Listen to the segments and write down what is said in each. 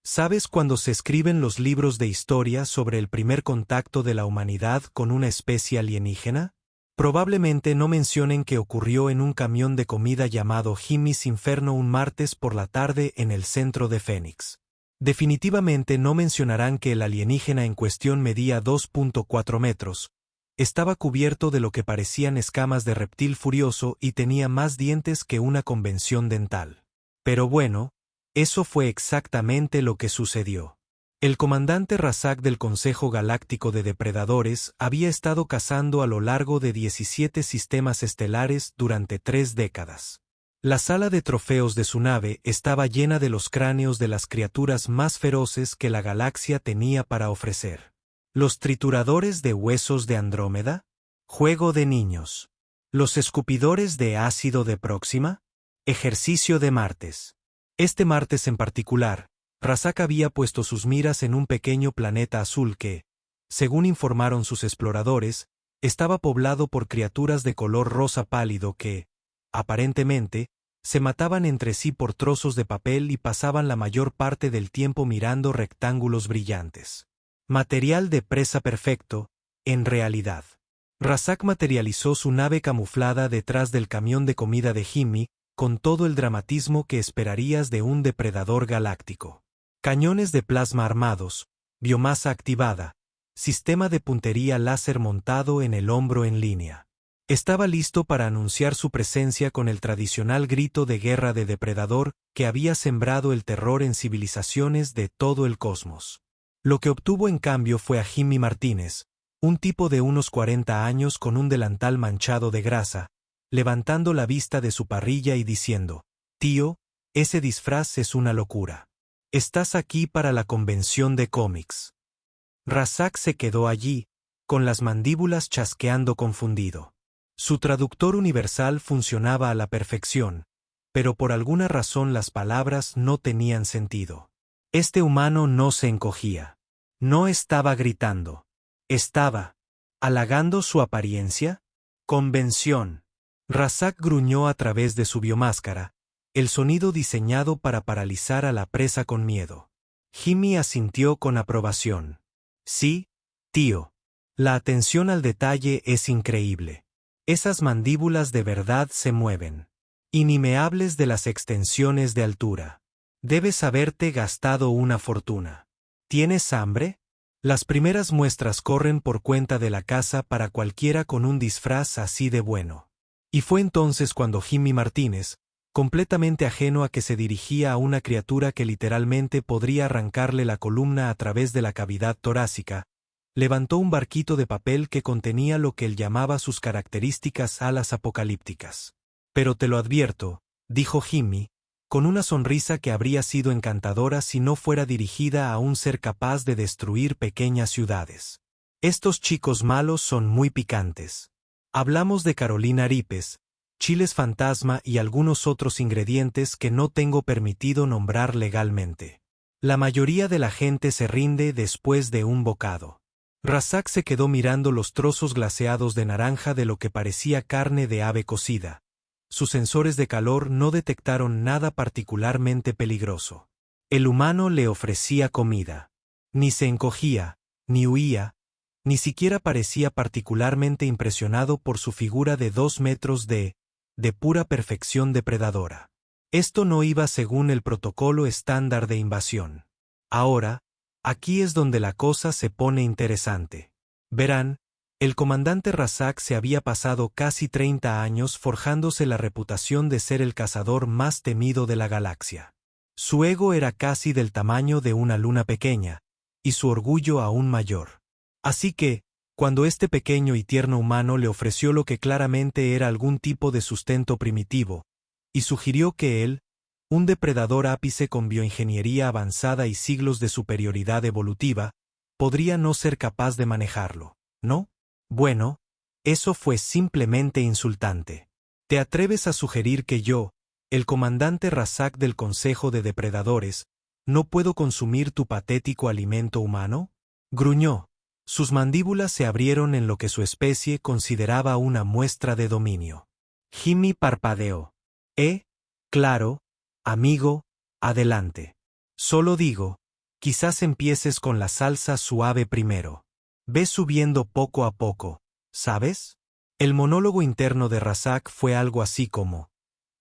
¿Sabes cuando se escriben los libros de historia sobre el primer contacto de la humanidad con una especie alienígena? Probablemente no mencionen que ocurrió en un camión de comida llamado Jimmy's Inferno un martes por la tarde en el centro de Phoenix. Definitivamente no mencionarán que el alienígena en cuestión medía 2.4 metros, estaba cubierto de lo que parecían escamas de reptil furioso y tenía más dientes que una convención dental. Pero bueno, eso fue exactamente lo que sucedió. El comandante Razak del Consejo Galáctico de Depredadores había estado cazando a lo largo de 17 sistemas estelares durante 3 décadas. La sala de trofeos de su nave estaba llena de los cráneos de las criaturas más feroces que la galaxia tenía para ofrecer. Los trituradores de huesos de Andrómeda, juego de niños. Los escupidores de ácido de Próxima, ejercicio de martes. Este martes en particular, Razak había puesto sus miras en un pequeño planeta azul que, según informaron sus exploradores, estaba poblado por criaturas de color rosa pálido que, aparentemente, se mataban entre sí por trozos de papel y pasaban la mayor parte del tiempo mirando rectángulos brillantes. Material de presa perfecto, en realidad. Razak materializó su nave camuflada detrás del camión de comida de Jimmy, con todo el dramatismo que esperarías de un depredador galáctico. Cañones de plasma armados, biomasa activada, sistema de puntería láser montado en el hombro en línea. Estaba listo para anunciar su presencia con el tradicional grito de guerra de depredador que había sembrado el terror en civilizaciones de todo el cosmos. Lo que obtuvo en cambio fue a Jimmy Martínez, un tipo de unos 40 años con un delantal manchado de grasa, levantando la vista de su parrilla y diciendo: «Tío, ese disfraz es una locura. Estás aquí para la convención de cómics». Razak se quedó allí, con las mandíbulas chasqueando confundido. Su traductor universal funcionaba a la perfección, pero por alguna razón las palabras no tenían sentido. Este humano no se encogía. No estaba gritando. Estaba halagando su apariencia. Convención. Razak gruñó a través de su biomáscara, el sonido diseñado para paralizar a la presa con miedo. Jimmy asintió con aprobación. Sí, tío. La atención al detalle es increíble. Esas mandíbulas de verdad se mueven. Y ni me hables de las extensiones de altura. Debes haberte gastado una fortuna. ¿Tienes hambre? Las primeras muestras corren por cuenta de la casa para cualquiera con un disfraz así de bueno. Y fue entonces cuando Jimmy Martínez, completamente ajeno a que se dirigía a una criatura que literalmente podría arrancarle la columna a través de la cavidad torácica, levantó un barquito de papel que contenía lo que él llamaba sus características alas apocalípticas. «Pero te lo advierto», dijo Jimmy, con una sonrisa que habría sido encantadora si no fuera dirigida a un ser capaz de destruir pequeñas ciudades. «Estos chicos malos son muy picantes. Hablamos de Carolina Aripes, chiles fantasma y algunos otros ingredientes que no tengo permitido nombrar legalmente. La mayoría de la gente se rinde después de un bocado». Razak se quedó mirando los trozos glaseados de naranja de lo que parecía carne de ave cocida. Sus sensores de calor no detectaron nada particularmente peligroso. El humano le ofrecía comida. Ni se encogía, ni huía, ni siquiera parecía particularmente impresionado por su figura de 2 metros de pura perfección depredadora. Esto no iba según el protocolo estándar de invasión. Ahora, aquí es donde la cosa se pone interesante. Verán, el comandante Razak se había pasado casi 30 años forjándose la reputación de ser el cazador más temido de la galaxia. Su ego era casi del tamaño de una luna pequeña, y su orgullo aún mayor. Así que, cuando este pequeño y tierno humano le ofreció lo que claramente era algún tipo de sustento primitivo, y sugirió que él, un depredador ápice con bioingeniería avanzada y siglos de superioridad evolutiva, podría no ser capaz de manejarlo, ¿no? Bueno, eso fue simplemente insultante. ¿Te atreves a sugerir que yo, el comandante Razak del Consejo de Depredadores, no puedo consumir tu patético alimento humano? Gruñó. Sus mandíbulas se abrieron en lo que su especie consideraba una muestra de dominio. Jimmy parpadeó. Claro, amigo, adelante. Solo digo, Quizás empieces con la salsa suave primero. Ve subiendo poco a poco, ¿sabes? El monólogo interno de Razak fue algo así como: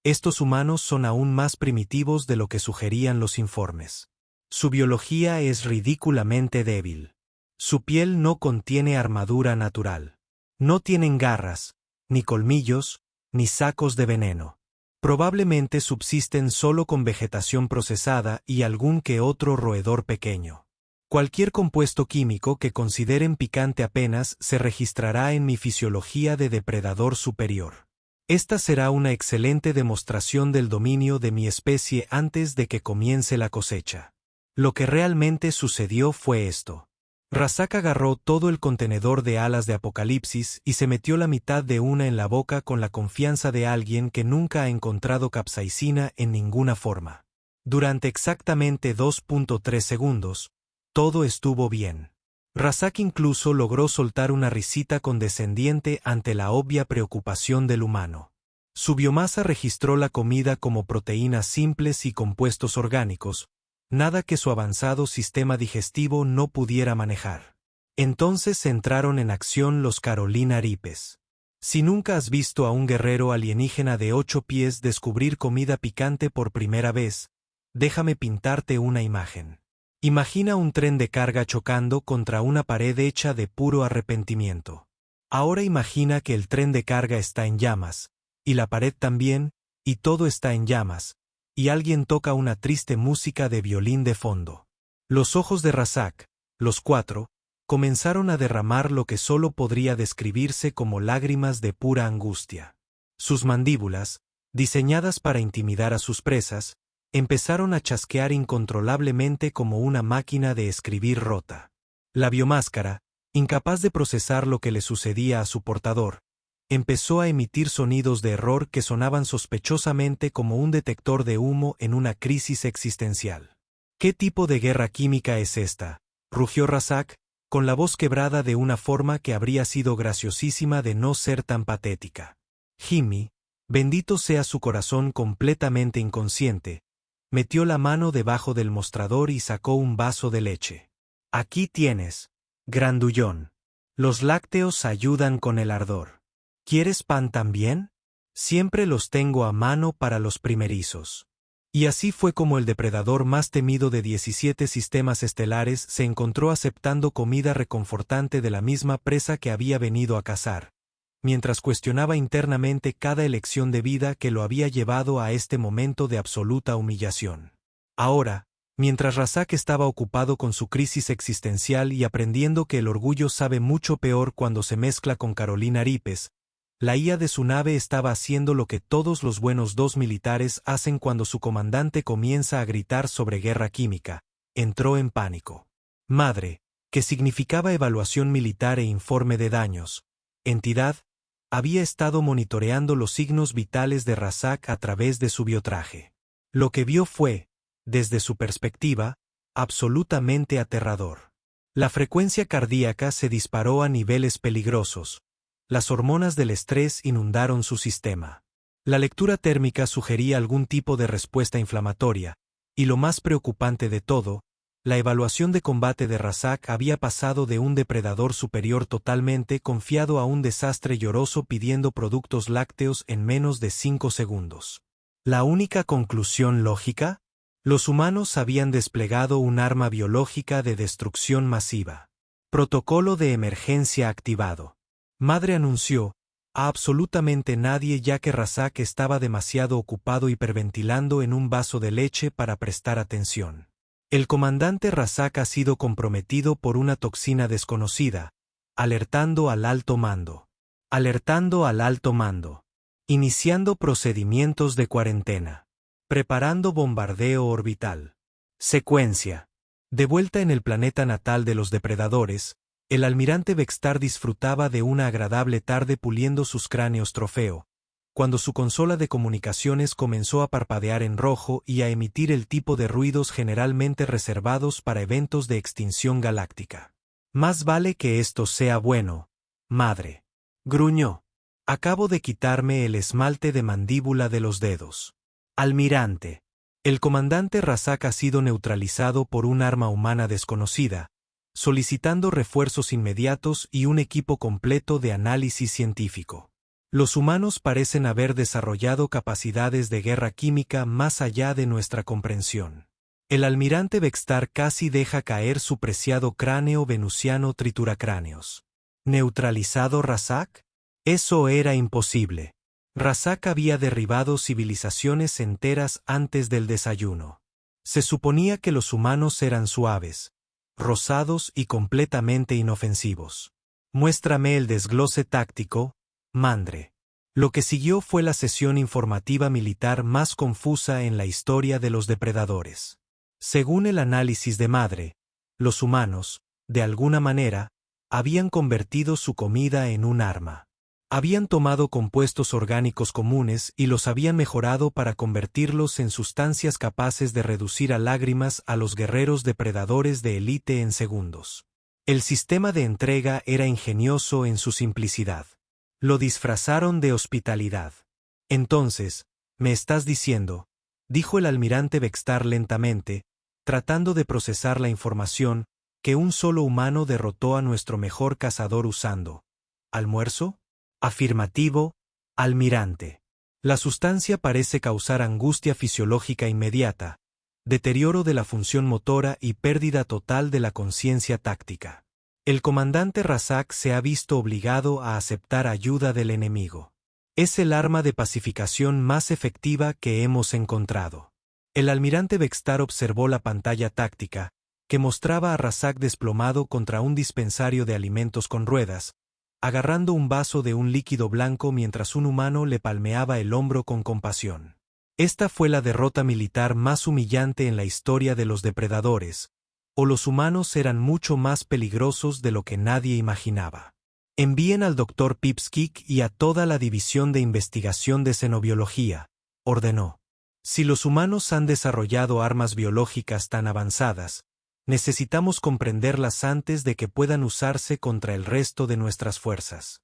estos humanos son aún más primitivos de lo que sugerían los informes. Su biología es ridículamente débil. Su piel no contiene armadura natural. No tienen garras, ni colmillos, ni sacos de veneno. Probablemente subsisten solo con vegetación procesada y algún que otro roedor pequeño. Cualquier compuesto químico que consideren picante apenas se registrará en mi fisiología de depredador superior. Esta será una excelente demostración del dominio de mi especie antes de que comience la cosecha. Lo que realmente sucedió fue esto. Razak agarró todo el contenedor de alas de Apocalipsis y se metió la mitad de una en la boca con la confianza de alguien que nunca ha encontrado capsaicina en ninguna forma. Durante exactamente 2.3 segundos, todo estuvo bien. Razak incluso logró soltar una risita condescendiente ante la obvia preocupación del humano. Su biomasa registró la comida como proteínas simples y compuestos orgánicos, nada que su avanzado sistema digestivo no pudiera manejar. Entonces entraron en acción los Carolina Reapers. Si nunca has visto a un guerrero alienígena de 8 pies descubrir comida picante por primera vez, déjame pintarte una imagen. Imagina un tren de carga chocando contra una pared hecha de puro arrepentimiento. Ahora imagina que el tren de carga está en llamas, y la pared también, y todo está en llamas, y alguien toca una triste música de violín de fondo. Los ojos de Razak, los 4, comenzaron a derramar lo que solo podría describirse como lágrimas de pura angustia. Sus mandíbulas, diseñadas para intimidar a sus presas, empezaron a chasquear incontrolablemente como una máquina de escribir rota. La biomáscara, incapaz de procesar lo que le sucedía a su portador, empezó a emitir sonidos de error que sonaban sospechosamente como un detector de humo en una crisis existencial. ¿Qué tipo de guerra química es esta?, rugió Razak, con la voz quebrada de una forma que habría sido graciosísima de no ser tan patética. Jimmy, bendito sea su corazón completamente inconsciente, metió la mano debajo del mostrador y sacó un vaso de leche. Aquí tienes, grandullón. Los lácteos ayudan con el ardor. ¿Quieres pan también? Siempre los tengo a mano para los primerizos. Y así fue como el depredador más temido de 17 sistemas estelares se encontró aceptando comida reconfortante de la misma presa que había venido a cazar, mientras cuestionaba internamente cada elección de vida que lo había llevado a este momento de absoluta humillación. Ahora, mientras Razak estaba ocupado con su crisis existencial y aprendiendo que el orgullo sabe mucho peor cuando se mezcla con Carolina Reapers, la IA de su nave estaba haciendo lo que todos los buenos 2 militares hacen cuando su comandante comienza a gritar sobre guerra química. Entró en pánico. Madre, que significaba evaluación militar e informe de daños. Entidad, había estado monitoreando los signos vitales de Razak a través de su biotraje. Lo que vio fue, desde su perspectiva, absolutamente aterrador. La frecuencia cardíaca se disparó a niveles peligrosos. Las hormonas del estrés inundaron su sistema. La lectura térmica sugería algún tipo de respuesta inflamatoria, y lo más preocupante de todo, la evaluación de combate de Razak había pasado de un depredador superior totalmente confiado a un desastre lloroso pidiendo productos lácteos en menos de 5 segundos. ¿La única conclusión lógica? Los humanos habían desplegado un arma biológica de destrucción masiva. Protocolo de emergencia activado. Madre anunció, a absolutamente nadie ya que Razak estaba demasiado ocupado hiperventilando en un vaso de leche para prestar atención. El comandante Razak ha sido comprometido por una toxina desconocida, alertando al alto mando. Alertando al alto mando. Iniciando procedimientos de cuarentena. Preparando bombardeo orbital. Secuencia. De vuelta en el planeta natal de los depredadores, el almirante Vextar disfrutaba de una agradable tarde puliendo sus cráneos trofeo, cuando su consola de comunicaciones comenzó a parpadear en rojo y a emitir el tipo de ruidos generalmente reservados para eventos de extinción galáctica. Más vale que esto sea bueno, madre. Gruñó. Acabo de quitarme el esmalte de mandíbula de los dedos. Almirante. El comandante Razak ha sido neutralizado por un arma humana desconocida, solicitando refuerzos inmediatos y un equipo completo de análisis científico. Los humanos parecen haber desarrollado capacidades de guerra química más allá de nuestra comprensión. El almirante Bextar casi deja caer su preciado cráneo venusiano trituracráneos. ¿Neutralizado Razak? Eso era imposible. Razak había derribado civilizaciones enteras antes del desayuno. Se suponía que los humanos eran suaves, rosados y completamente inofensivos. Muéstrame el desglose táctico, Mandre. Lo que siguió fue la sesión informativa militar más confusa en la historia de los depredadores. Según el análisis de Madre, los humanos, de alguna manera, habían convertido su comida en un arma. Habían tomado compuestos orgánicos comunes y los habían mejorado para convertirlos en sustancias capaces de reducir a lágrimas a los guerreros depredadores de élite en segundos. El sistema de entrega era ingenioso en su simplicidad. Lo disfrazaron de hospitalidad. Entonces, ¿me estás diciendo?, dijo el almirante Bextar lentamente, tratando de procesar la información, que un solo humano derrotó a nuestro mejor cazador usando ¿almuerzo? Afirmativo, almirante. La sustancia parece causar angustia fisiológica inmediata, deterioro de la función motora y pérdida total de la conciencia táctica. El comandante Razak se ha visto obligado a aceptar ayuda del enemigo. Es el arma de pacificación más efectiva que hemos encontrado. El almirante Bextar observó la pantalla táctica, que mostraba a Razak desplomado contra un dispensario de alimentos con ruedas, agarrando un vaso de un líquido blanco mientras un humano le palmeaba el hombro con compasión. Esta fue la derrota militar más humillante en la historia de los depredadores, o los humanos eran mucho más peligrosos de lo que nadie imaginaba. Envíen al Dr. Pipskik y a toda la división de investigación de xenobiología, ordenó. Si los humanos han desarrollado armas biológicas tan avanzadas, necesitamos comprenderlas antes de que puedan usarse contra el resto de nuestras fuerzas.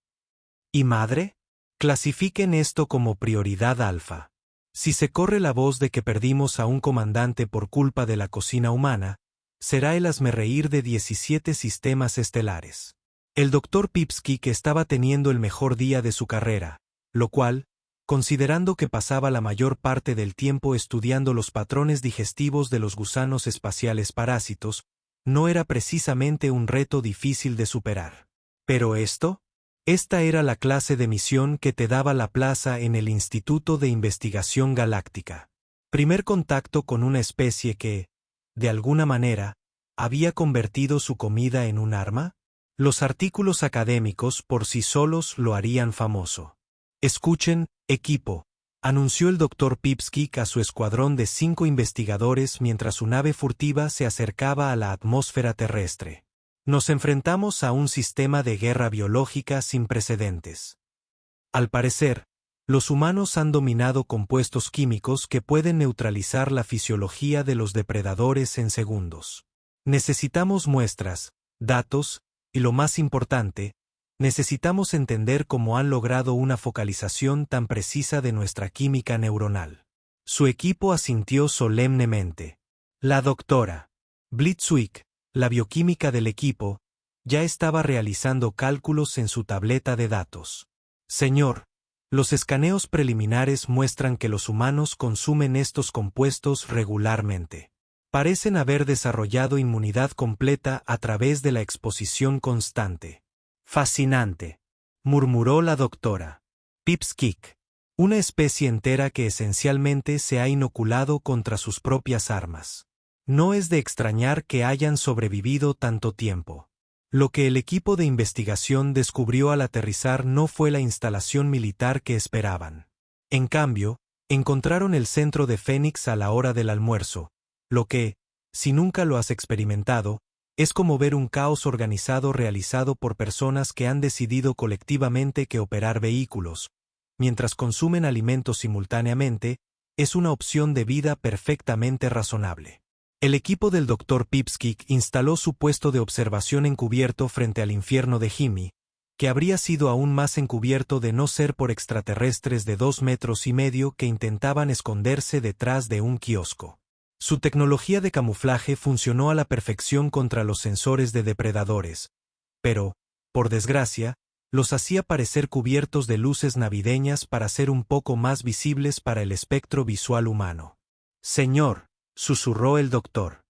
¿Y Madre? Clasifiquen esto como prioridad alfa. Si se corre la voz de que perdimos a un comandante por culpa de la cocina humana, será el hazmerreír de 17 sistemas estelares. El Dr. Pipskik estaba teniendo el mejor día de su carrera, lo cual, considerando que pasaba la mayor parte del tiempo estudiando los patrones digestivos de los gusanos espaciales parásitos, no era precisamente un reto difícil de superar. Pero esta era la clase de misión que te daba la plaza en el Instituto de Investigación Galáctica. Primer contacto con una especie que, de alguna manera, había convertido su comida en un arma. Los artículos académicos por sí solos lo harían famoso. Escuchen, equipo, anunció el Dr. Pipskik a su escuadrón de 5 investigadores mientras su nave furtiva se acercaba a la atmósfera terrestre. Nos enfrentamos a un sistema de guerra biológica sin precedentes. Al parecer, los humanos han dominado compuestos químicos que pueden neutralizar la fisiología de los depredadores en segundos. Necesitamos muestras, datos, y lo más importante, necesitamos entender cómo han logrado una focalización tan precisa de nuestra química neuronal. Su equipo asintió solemnemente. La doctora Blitzwick, la bioquímica del equipo, ya estaba realizando cálculos en su tableta de datos. Señor, los escaneos preliminares muestran que los humanos consumen estos compuestos regularmente. Parecen haber desarrollado inmunidad completa a través de la exposición constante. Fascinante, murmuró la doctora Pipskik. Una especie entera que esencialmente se ha inoculado contra sus propias armas. No es de extrañar que hayan sobrevivido tanto tiempo. Lo que el equipo de investigación descubrió al aterrizar no fue la instalación militar que esperaban. En cambio, encontraron el centro de Fénix a la hora del almuerzo, lo que, si nunca lo has experimentado, es como ver un caos organizado realizado por personas que han decidido colectivamente que operar vehículos, mientras consumen alimentos simultáneamente, es una opción de vida perfectamente razonable. El equipo del Dr. Pipskik instaló su puesto de observación encubierto frente al infierno de Jimmy, que habría sido aún más encubierto de no ser por extraterrestres de 2,5 metros que intentaban esconderse detrás de un kiosco. Su tecnología de camuflaje funcionó a la perfección contra los sensores de depredadores, pero, por desgracia, los hacía parecer cubiertos de luces navideñas para ser un poco más visibles para el espectro visual humano. «Señor», susurró el doctor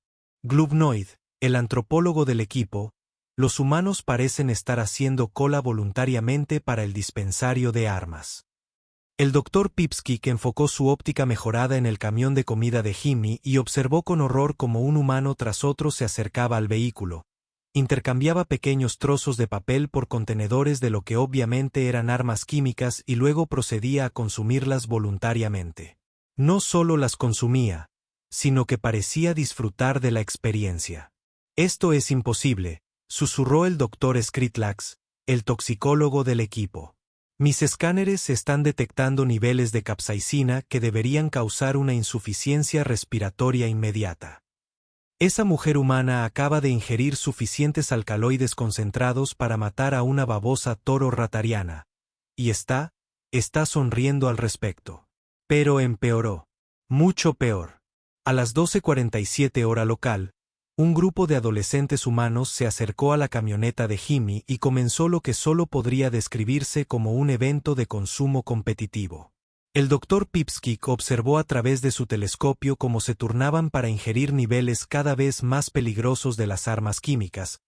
Glubnoid, el antropólogo del equipo, los humanos parecen estar haciendo cola voluntariamente para el dispensario de armas. El doctor Pipsqueak enfocó su óptica mejorada en el camión de comida de Jimmy y observó con horror cómo un humano tras otro se acercaba al vehículo. Intercambiaba pequeños trozos de papel por contenedores de lo que obviamente eran armas químicas y luego procedía a consumirlas voluntariamente. No solo las consumía, sino que parecía disfrutar de la experiencia. «Esto es imposible», susurró el doctor Skritlax, el toxicólogo del equipo. «Mis escáneres están detectando niveles de capsaicina que deberían causar una insuficiencia respiratoria inmediata. Esa mujer humana acaba de ingerir suficientes alcaloides concentrados para matar a una babosa toro ratariana. Y está sonriendo al respecto. Pero empeoró. Mucho peor. A las 12:47 hora local, un grupo de adolescentes humanos se acercó a la camioneta de Jimmy y comenzó lo que solo podría describirse como un evento de consumo competitivo. El doctor Pipsqueak observó a través de su telescopio cómo se turnaban para ingerir niveles cada vez más peligrosos de las armas químicas,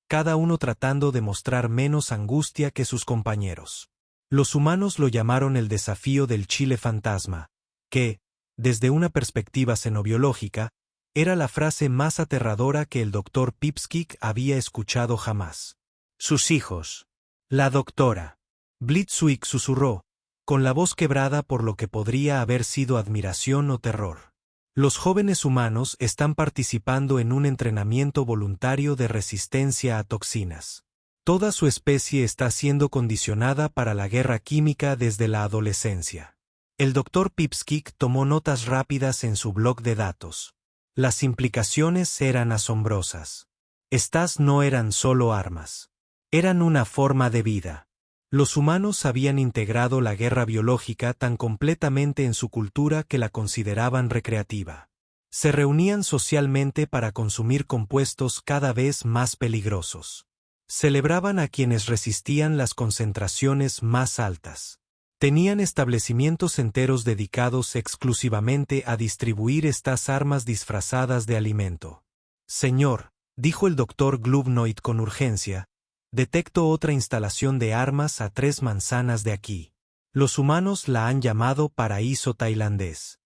cada uno tratando de mostrar menos angustia que sus compañeros. Los humanos lo llamaron el desafío del chile fantasma, que, desde una perspectiva xenobiológica, era la frase más aterradora que el doctor Pipsqueak había escuchado jamás. «Sus hijos». «La doctora». Blitzwig susurró, con la voz quebrada por lo que podría haber sido admiración o terror. «Los jóvenes humanos están participando en un entrenamiento voluntario de resistencia a toxinas. Toda su especie está siendo condicionada para la guerra química desde la adolescencia». El doctor Pipsqueak tomó notas rápidas en su bloc de datos. Las implicaciones eran asombrosas. Estas no eran solo armas. Eran una forma de vida. Los humanos habían integrado la guerra biológica tan completamente en su cultura que la consideraban recreativa. Se reunían socialmente para consumir compuestos cada vez más peligrosos. Celebraban a quienes resistían las concentraciones más altas. Tenían establecimientos enteros dedicados exclusivamente a distribuir estas armas disfrazadas de alimento. «Señor», dijo el doctor Glubnoid con urgencia, «detecto otra instalación de armas a 3 manzanas de aquí. Los humanos la han llamado paraíso tailandés.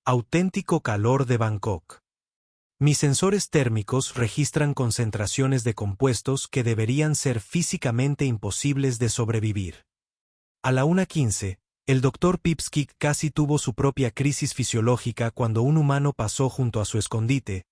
Auténtico calor de Bangkok. Mis sensores térmicos registran concentraciones de compuestos que deberían ser físicamente imposibles de sobrevivir». A la 1:15, el doctor Pipsqueak casi tuvo su propia crisis fisiológica cuando un humano pasó junto a su escondite,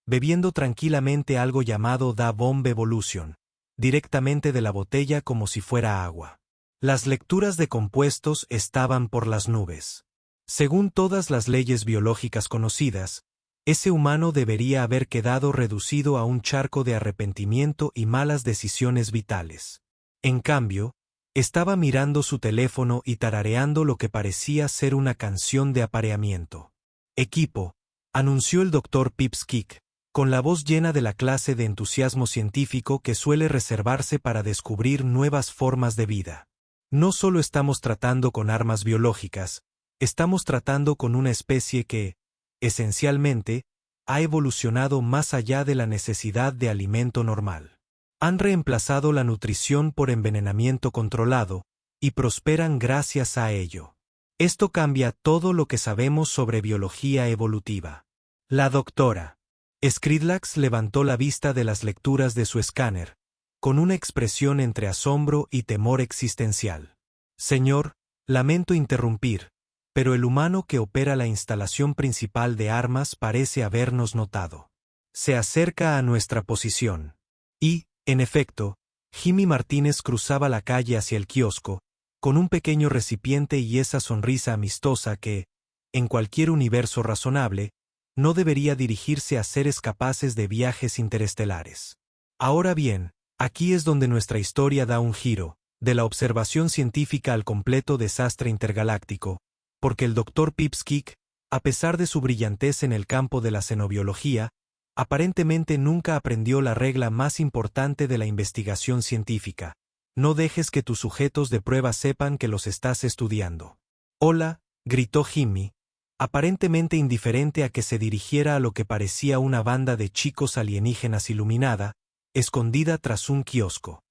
bebiendo tranquilamente algo llamado Da Bomb Evolution, directamente de la botella como si fuera agua. Las lecturas de compuestos estaban por las nubes. Según todas las leyes biológicas conocidas, ese humano debería haber quedado reducido a un charco de arrepentimiento y malas decisiones vitales. En cambio, estaba mirando su teléfono y tarareando lo que parecía ser una canción de apareamiento. «Equipo», anunció el doctor Pipsqueak, con la voz llena de la clase de entusiasmo científico que suele reservarse para descubrir nuevas formas de vida. «No solo estamos tratando con armas biológicas, estamos tratando con una especie que, esencialmente, ha evolucionado más allá de la necesidad de alimento normal. Han reemplazado la nutrición por envenenamiento controlado, y prosperan gracias a ello. Esto cambia todo lo que sabemos sobre biología evolutiva». La doctora Skritlax levantó la vista de las lecturas de su escáner, con una expresión entre asombro y temor existencial. «Señor, lamento interrumpir, pero el humano que opera la instalación principal de armas parece habernos notado. Se acerca a nuestra posición». Y, en efecto, Jimmy Martínez cruzaba la calle hacia el kiosco, con un pequeño recipiente y esa sonrisa amistosa que, en cualquier universo razonable, no debería dirigirse a seres capaces de viajes interestelares. «Ahora bien», Aquí es donde nuestra historia da un giro, de la observación científica al completo desastre intergaláctico, porque el Dr. Pipsqueak, a pesar de su brillantez en el campo de la xenobiología, aparentemente nunca aprendió la regla más importante de la investigación científica: no dejes que tus sujetos de prueba sepan que los estás estudiando. «Hola», gritó Jimmy, aparentemente indiferente a que se dirigiera a lo que parecía una banda de chicos alienígenas iluminada, escondida tras un kiosco.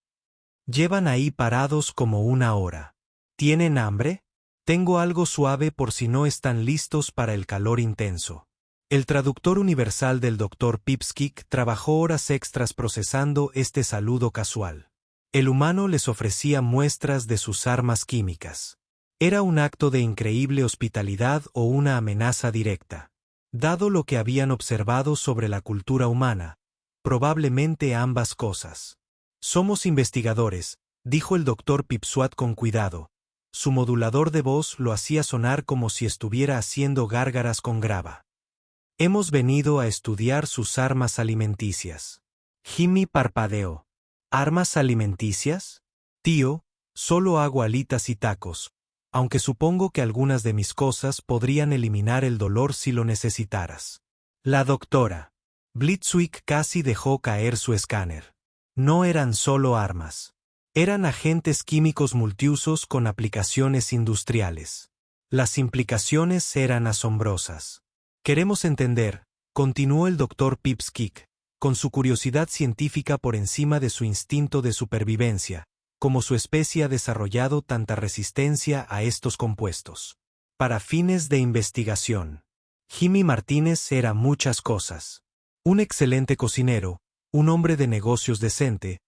«Llevan ahí parados como una hora. ¿Tienen hambre? Tengo algo suave por si no están listos para el calor intenso». El traductor universal del Dr. Pipsqueak trabajó horas extras procesando este saludo casual. El humano les ofrecía muestras de sus armas químicas. ¿Era un acto de increíble hospitalidad o una amenaza directa? Dado lo que habían observado sobre la cultura humana, probablemente ambas cosas. «Somos investigadores», dijo el Dr. Pipsqueak con cuidado. Su modulador de voz lo hacía sonar como si estuviera haciendo gárgaras con grava. «Hemos venido a estudiar sus armas alimenticias». Jimmy parpadeó. «¿Armas alimenticias? Tío, solo hago alitas y tacos, aunque supongo que algunas de mis cosas podrían eliminar el dolor si lo necesitaras». La doctora Blitzwick casi dejó caer su escáner. No eran solo armas. Eran agentes químicos multiusos con aplicaciones industriales. Las implicaciones eran asombrosas. «Queremos entender», continuó el Dr. Pipsqueak, con su curiosidad científica por encima de su instinto de supervivencia, cómo su especie ha desarrollado tanta resistencia a estos compuestos. Para fines de investigación. Jimmy Martínez era muchas cosas. Un excelente cocinero, un hombre de negocios decente,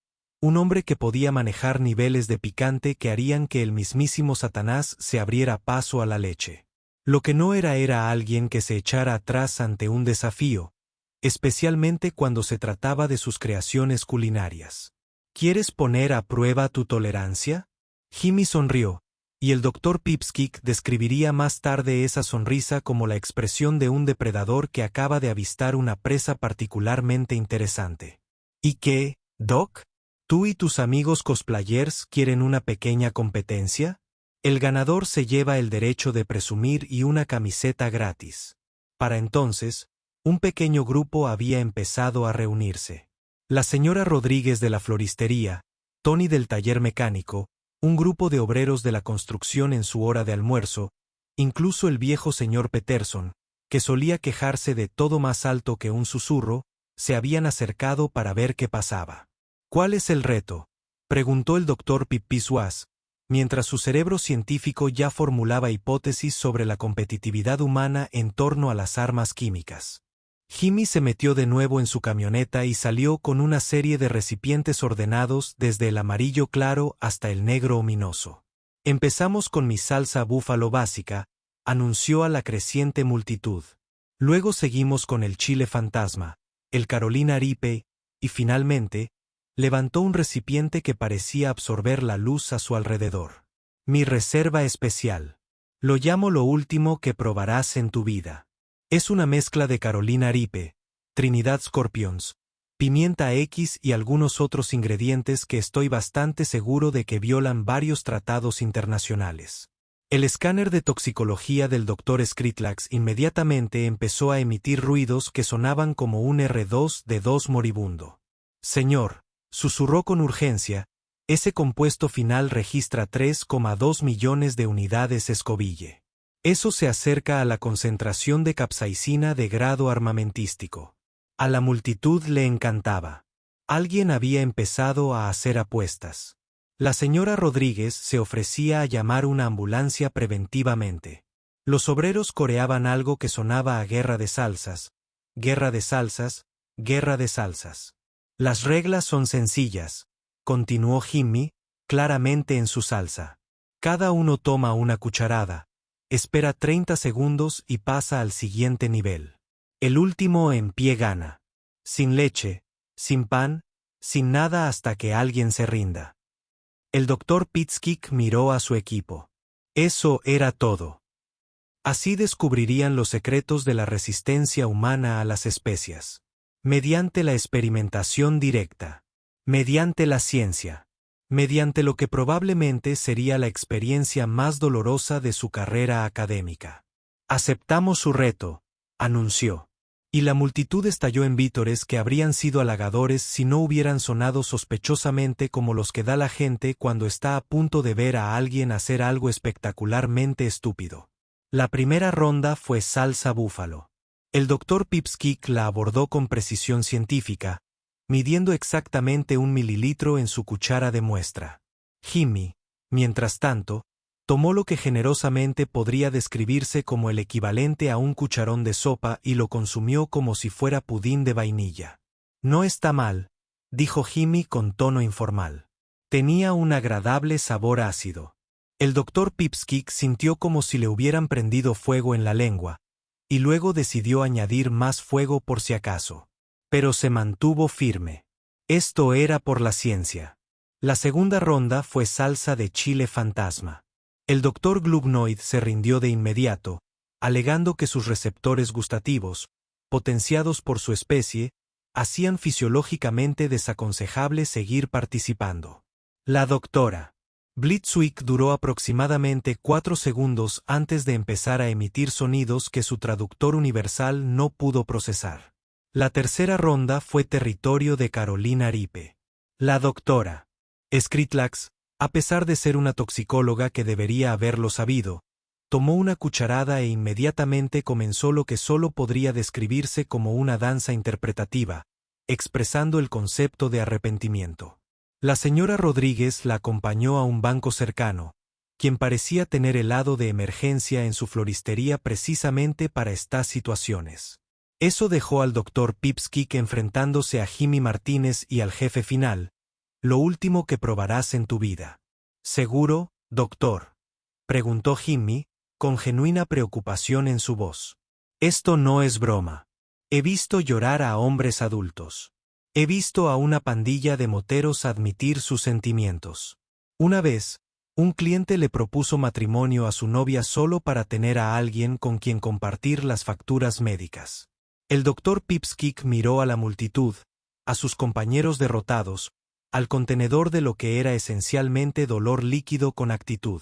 un hombre que podía manejar niveles de picante que harían que el mismísimo Satanás se abriera paso a la leche. Lo que no era alguien que se echara atrás ante un desafío, especialmente cuando se trataba de sus creaciones culinarias. «¿Quieres poner a prueba tu tolerancia?». Jimmy sonrió, y el Dr. Pipsqueak describiría más tarde esa sonrisa como la expresión de un depredador que acaba de avistar una presa particularmente interesante. «¿Y qué, Doc? ¿Tú y tus amigos cosplayers quieren una pequeña competencia? El ganador se lleva el derecho de presumir y una camiseta gratis». Para entonces, un pequeño grupo había empezado a reunirse. La señora Rodríguez de la floristería, Tony del taller mecánico, un grupo de obreros de la construcción en su hora de almuerzo, incluso el viejo señor Peterson, que solía quejarse de todo más alto que un susurro, se habían acercado para ver qué pasaba. «¿Cuál es el reto?», preguntó el Dr. Pipsqueak, mientras su cerebro científico ya formulaba hipótesis sobre la competitividad humana en torno a las armas químicas. Jimmy se metió de nuevo en su camioneta y salió con una serie de recipientes ordenados desde el amarillo claro hasta el negro ominoso. «Empezamos con mi salsa búfalo básica», anunció a la creciente multitud. «Luego seguimos con el chile fantasma, el Carolina Reaper, y finalmente, levantó un recipiente que parecía absorber la luz a su alrededor. «Mi reserva especial. Lo llamo lo último que probarás en tu vida. Es una mezcla de Carolina Reaper, Trinidad Scorpions, pimienta X y algunos otros ingredientes que estoy bastante seguro de que violan varios tratados internacionales». El escáner de toxicología del Dr. Skritlax inmediatamente empezó a emitir ruidos que sonaban como un R2D2 moribundo. «Señor», susurró con urgencia, «ese compuesto final registra 3,2 millones de unidades Scoville. Eso se acerca a la concentración de capsaicina de grado armamentístico». A la multitud le encantaba. Alguien había empezado a hacer apuestas. La señora Rodríguez se ofrecía a llamar una ambulancia preventivamente. Los obreros coreaban algo que sonaba a guerra de salsas, guerra de salsas, guerra de salsas. «Las reglas son sencillas», continuó Jimmy, claramente en su salsa. «Cada uno toma una cucharada, espera 30 segundos y pasa al siguiente nivel. El último en pie gana. Sin leche, sin pan, sin nada hasta que alguien se rinda». El Dr. Pipsqueak miró a su equipo. Eso era todo. Así descubrirían los secretos de la resistencia humana a las especias. Mediante la experimentación directa. Mediante la ciencia. Mediante lo que probablemente sería la experiencia más dolorosa de su carrera académica. Aceptamos su reto, anunció. Y la multitud estalló en vítores que habrían sido halagadores si no hubieran sonado sospechosamente como los que da la gente cuando está a punto de ver a alguien hacer algo espectacularmente estúpido. La primera ronda fue salsa búfalo. El Dr. Pipskick la abordó con precisión científica, midiendo exactamente 1 mililitro en su cuchara de muestra. Jimmy, mientras tanto, tomó lo que generosamente podría describirse como el equivalente a un cucharón de sopa y lo consumió como si fuera pudín de vainilla. No está mal, dijo Jimmy con tono informal. Tenía un agradable sabor ácido. El Dr. Pipskick sintió como si le hubieran prendido fuego en la lengua, y luego decidió añadir más fuego por si acaso. Pero se mantuvo firme. Esto era por la ciencia. La segunda ronda fue salsa de chile fantasma. El Dr. Glubnoid se rindió de inmediato, alegando que sus receptores gustativos, potenciados por su especie, hacían fisiológicamente desaconsejable seguir participando. La doctora Blitzwick duró aproximadamente 4 segundos antes de empezar a emitir sonidos que su traductor universal no pudo procesar. La tercera ronda fue territorio de Carolina Ripe. La doctora Skritlax, a pesar de ser una toxicóloga que debería haberlo sabido, tomó una cucharada e inmediatamente comenzó lo que solo podría describirse como una danza interpretativa, expresando el concepto de arrepentimiento. La señora Rodríguez la acompañó a un banco cercano, quien parecía tener helado de emergencia en su floristería precisamente para estas situaciones. Eso dejó al Dr. Pipskick enfrentándose a Jimmy Martínez y al jefe final, lo último que probarás en tu vida. ¿Seguro, doctor?, preguntó Jimmy, con genuina preocupación en su voz. Esto no es broma. He visto llorar a hombres adultos. He visto a una pandilla de moteros admitir sus sentimientos. Una vez, un cliente le propuso matrimonio a su novia solo para tener a alguien con quien compartir las facturas médicas. El Dr. Pipskick miró a la multitud, a sus compañeros derrotados, al contenedor de lo que era esencialmente dolor líquido con actitud.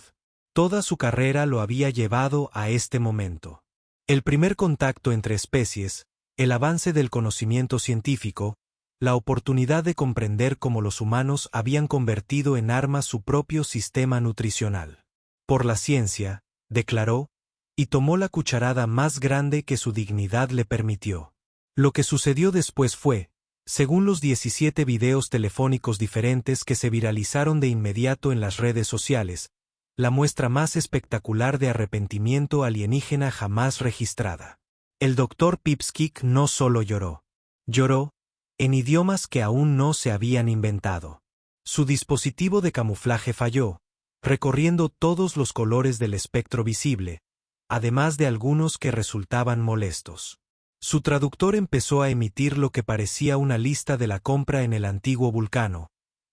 Toda su carrera lo había llevado a este momento. El primer contacto entre especies, el avance del conocimiento científico, la oportunidad de comprender cómo los humanos habían convertido en armas su propio sistema nutricional. Por la ciencia, declaró, y tomó la cucharada más grande que su dignidad le permitió. Lo que sucedió después fue, según los 17 videos telefónicos diferentes que se viralizaron de inmediato en las redes sociales, la muestra más espectacular de arrepentimiento alienígena jamás registrada. El Dr. Pipskick no solo lloró. Lloró, en idiomas que aún no se habían inventado. Su dispositivo de camuflaje falló, recorriendo todos los colores del espectro visible, además de algunos que resultaban molestos. Su traductor empezó a emitir lo que parecía una lista de la compra en el antiguo Vulcano,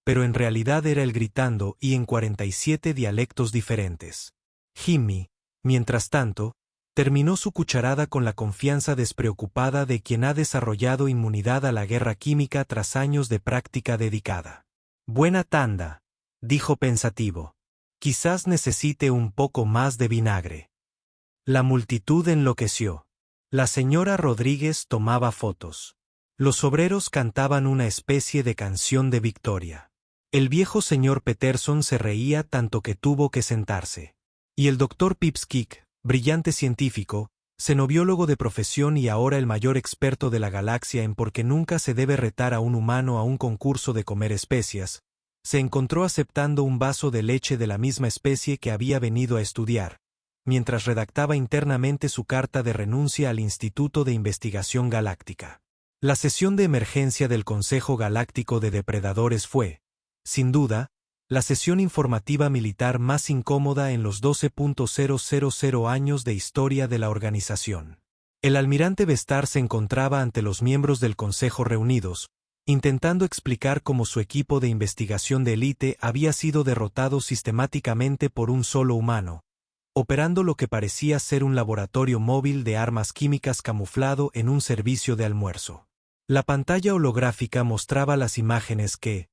pero en realidad era él gritando y en 47 dialectos diferentes. Jimmy, mientras tanto, terminó su cucharada con la confianza despreocupada de quien ha desarrollado inmunidad a la guerra química tras años de práctica dedicada. Buena tanda, dijo pensativo. Quizás necesite un poco más de vinagre. La multitud enloqueció. La señora Rodríguez tomaba fotos. Los obreros cantaban una especie de canción de victoria. El viejo señor Peterson se reía tanto que tuvo que sentarse. Y el Dr. Pipskick, brillante científico, xenobiólogo de profesión y ahora el mayor experto de la galaxia en por qué nunca se debe retar a un humano a un concurso de comer especias, se encontró aceptando un vaso de leche de la misma especie que había venido a estudiar, mientras redactaba internamente su carta de renuncia al Instituto de Investigación Galáctica. La sesión de emergencia del Consejo Galáctico de Depredadores fue, sin duda, la sesión informativa militar más incómoda en los 12.000 años de historia de la organización. El almirante Vestar se encontraba ante los miembros del Consejo reunidos, intentando explicar cómo su equipo de investigación de élite había sido derrotado sistemáticamente por un solo humano, operando lo que parecía ser un laboratorio móvil de armas químicas camuflado en un servicio de almuerzo. La pantalla holográfica mostraba las imágenes que,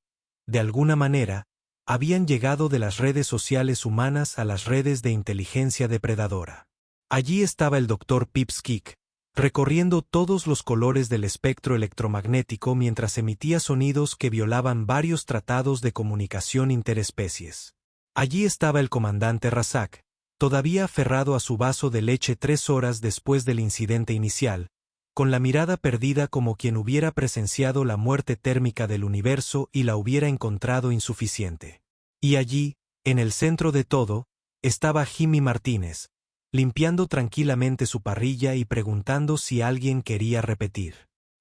de alguna manera, habían llegado de las redes sociales humanas a las redes de inteligencia depredadora. Allí estaba el Dr. Pipsqueak, recorriendo todos los colores del espectro electromagnético mientras emitía sonidos que violaban varios tratados de comunicación interespecies. Allí estaba el comandante Razak, todavía aferrado a su vaso de leche 3 horas después del incidente inicial, con la mirada perdida como quien hubiera presenciado la muerte térmica del universo y la hubiera encontrado insuficiente. Y allí, en el centro de todo, estaba Jimmy Martínez, limpiando tranquilamente su parrilla y preguntando si alguien quería repetir.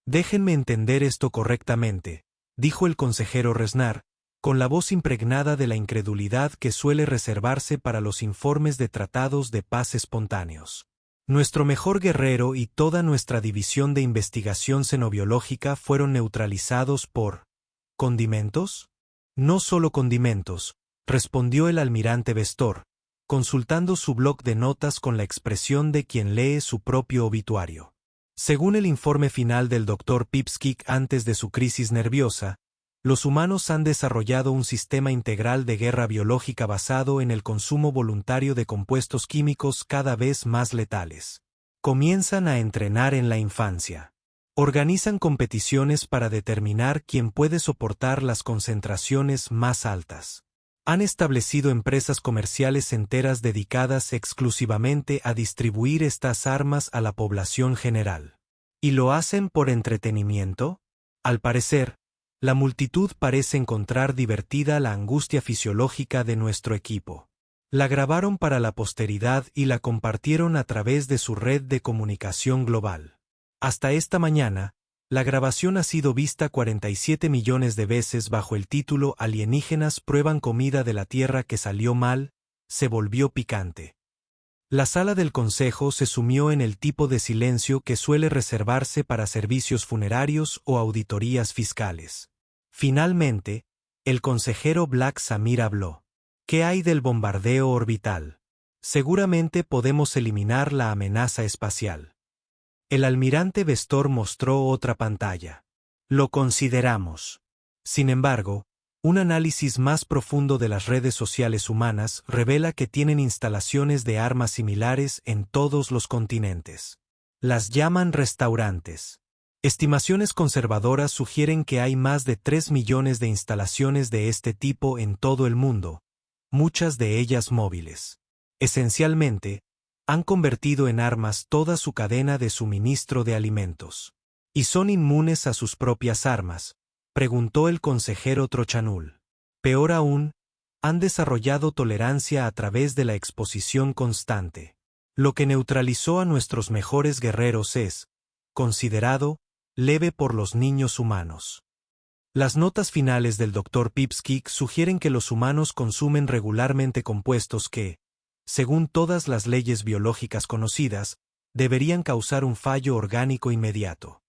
«Déjenme entender esto correctamente», dijo el consejero Resnar, con la voz impregnada de la incredulidad que suele reservarse para los informes de tratados de paz espontáneos. Nuestro mejor guerrero y toda nuestra división de investigación xenobiológica fueron neutralizados por ¿condimentos? No solo condimentos, respondió el almirante Vestor, consultando su bloc de notas con la expresión de quien lee su propio obituario. Según el informe final del Dr. Pipsqueak antes de su crisis nerviosa, los humanos han desarrollado un sistema integral de guerra biológica basado en el consumo voluntario de compuestos químicos cada vez más letales. Comienzan a entrenar en la infancia. Organizan competiciones para determinar quién puede soportar las concentraciones más altas. Han establecido empresas comerciales enteras dedicadas exclusivamente a distribuir estas armas a la población general. ¿Y lo hacen por entretenimiento? Al parecer, la multitud parece encontrar divertida la angustia fisiológica de nuestro equipo. La grabaron para la posteridad y la compartieron a través de su red de comunicación global. Hasta esta mañana, la grabación ha sido vista 47 millones de veces bajo el título «Alienígenas prueban comida de la Tierra que salió mal, se volvió picante». La sala del consejo se sumió en el tipo de silencio que suele reservarse para servicios funerarios o auditorías fiscales. Finalmente, el consejero Black Samir habló. ¿Qué hay del bombardeo orbital? Seguramente podemos eliminar la amenaza espacial. El almirante Vestor mostró otra pantalla. Lo consideramos. Sin embargo, un análisis más profundo de las redes sociales humanas revela que tienen instalaciones de armas similares en todos los continentes. Las llaman restaurantes. Estimaciones conservadoras sugieren que hay más de 3 millones de instalaciones de este tipo en todo el mundo, muchas de ellas móviles. Esencialmente, han convertido en armas toda su cadena de suministro de alimentos. ¿Y son inmunes a sus propias armas?, preguntó el consejero Trochanul. Peor aún, han desarrollado tolerancia a través de la exposición constante. Lo que neutralizó a nuestros mejores guerreros es, considerado, leve por los niños humanos. Las notas finales del Dr. Pipsqueak sugieren que los humanos consumen regularmente compuestos que, según todas las leyes biológicas conocidas, deberían causar un fallo orgánico inmediato.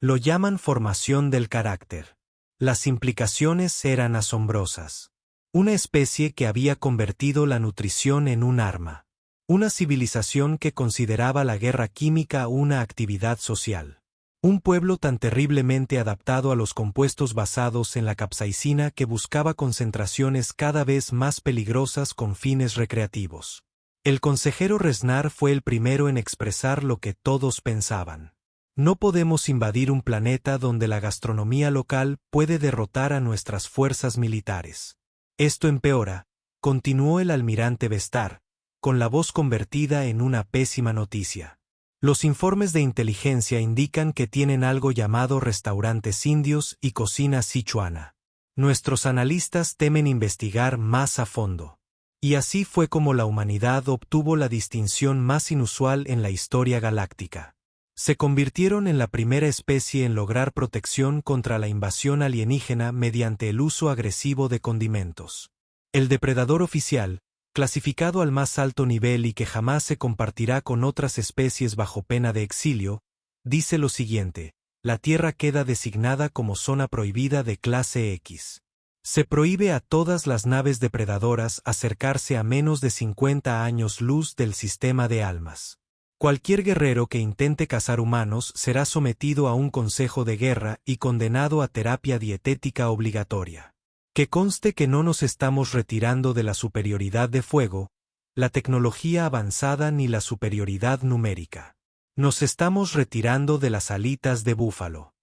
Lo llaman formación del carácter. Las implicaciones eran asombrosas. Una especie que había convertido la nutrición en un arma. Una civilización que consideraba la guerra química una actividad social. Un pueblo tan terriblemente adaptado a los compuestos basados en la capsaicina que buscaba concentraciones cada vez más peligrosas con fines recreativos. El consejero Resnar fue el primero en expresar lo que todos pensaban. No podemos invadir un planeta donde la gastronomía local puede derrotar a nuestras fuerzas militares. Esto empeora, continuó el almirante Vestar, con la voz convertida en una pésima noticia. Los informes de inteligencia indican que tienen algo llamado restaurantes indios y cocina sichuana. Nuestros analistas temen investigar más a fondo. Y así fue como la humanidad obtuvo la distinción más inusual en la historia galáctica. Se convirtieron en la primera especie en lograr protección contra la invasión alienígena mediante el uso agresivo de condimentos. El depredador oficial, clasificado al más alto nivel y que jamás se compartirá con otras especies bajo pena de exilio, dice lo siguiente: la Tierra queda designada como zona prohibida de clase X. Se prohíbe a todas las naves depredadoras acercarse a menos de 50 años luz del sistema de almas. Cualquier guerrero que intente cazar humanos será sometido a un consejo de guerra y condenado a terapia dietética obligatoria. Que conste que no nos estamos retirando de la superioridad de fuego, la tecnología avanzada ni la superioridad numérica. Nos estamos retirando de las alitas de búfalo.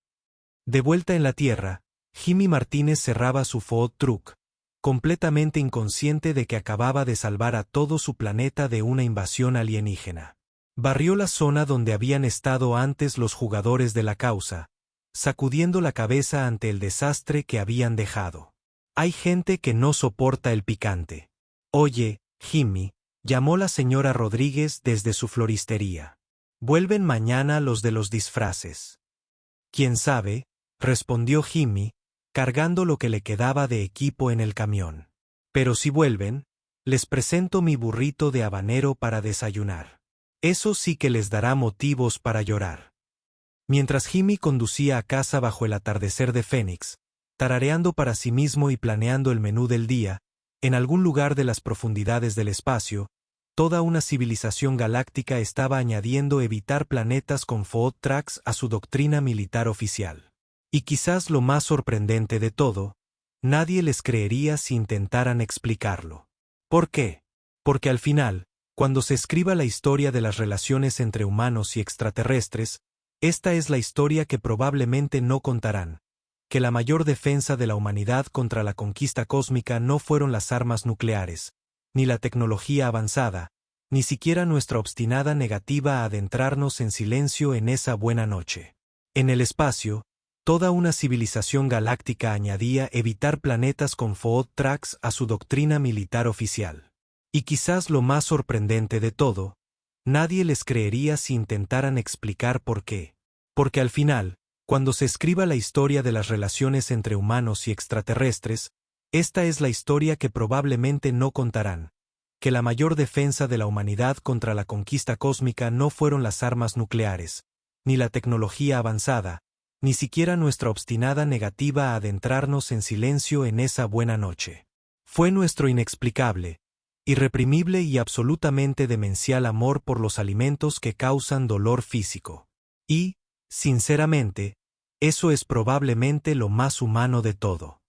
De vuelta en la Tierra, Jimmy Martínez cerraba su Ford Truck, completamente inconsciente de que acababa de salvar a todo su planeta de una invasión alienígena. Barrió la zona donde habían estado antes los jugadores de la causa, sacudiendo la cabeza ante el desastre que habían dejado. Hay gente que no soporta el picante. Oye, Jimmy, llamó la señora Rodríguez desde su floristería. Vuelven mañana los de los disfraces. ¿Quién sabe?, respondió Jimmy, cargando lo que le quedaba de equipo en el camión. Pero si vuelven, les presento mi burrito de habanero para desayunar. Eso sí que les dará motivos para llorar. Mientras Jimmy conducía a casa bajo el atardecer de Phoenix, tarareando para sí mismo y planeando el menú del día, en algún lugar de las profundidades del espacio, toda una civilización galáctica estaba añadiendo evitar planetas con food trucks a su doctrina militar oficial. Y quizás lo más sorprendente de todo, nadie les creería si intentaran explicarlo. ¿Por qué? Porque al final, cuando se escriba la historia de las relaciones entre humanos y extraterrestres, esta es la historia que probablemente no contarán, que la mayor defensa de la humanidad contra la conquista cósmica no fueron las armas nucleares, ni la tecnología avanzada, ni siquiera nuestra obstinada negativa a adentrarnos en silencio en esa buena noche. En el espacio, toda una civilización galáctica añadía evitar planetas con food trucks a su doctrina militar oficial. Y quizás lo más sorprendente de todo, nadie les creería si intentaran explicar por qué. Porque al final, cuando se escriba la historia de las relaciones entre humanos y extraterrestres, esta es la historia que probablemente no contarán, que la mayor defensa de la humanidad contra la conquista cósmica no fueron las armas nucleares, ni la tecnología avanzada, ni siquiera nuestra obstinada negativa a adentrarnos en silencio en esa buena noche. Fue nuestro inexplicable, irreprimible y absolutamente demencial amor por los alimentos que causan dolor físico. Y, sinceramente, eso es probablemente lo más humano de todo.